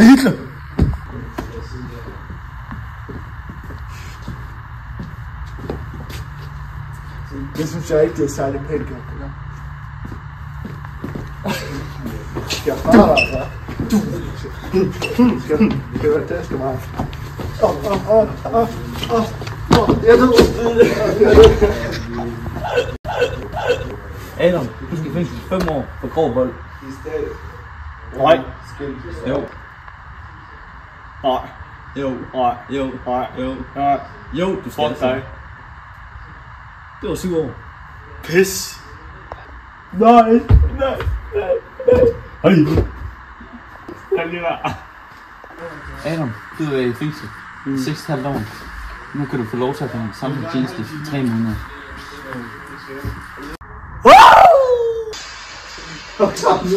Hitler! Det synes jeg ikke, det er særlig pænt gjort, det der. Jeg bare altså. Skal være det, skal meget. Jeg ved. Adam, du skal fængsel 5 år for grov vold. Nej. Jo. Nej. Jo. Nej. Jo. Nej. Jo. Nej. Jo, du skal Fuck dig. Det var 7 år. Pis. Nej. Hej. Adam, du er i fængsel. 6,5 år. Nu kan du få lov til at få en samlet tjeneste i 3 måneder. Fuck sammen.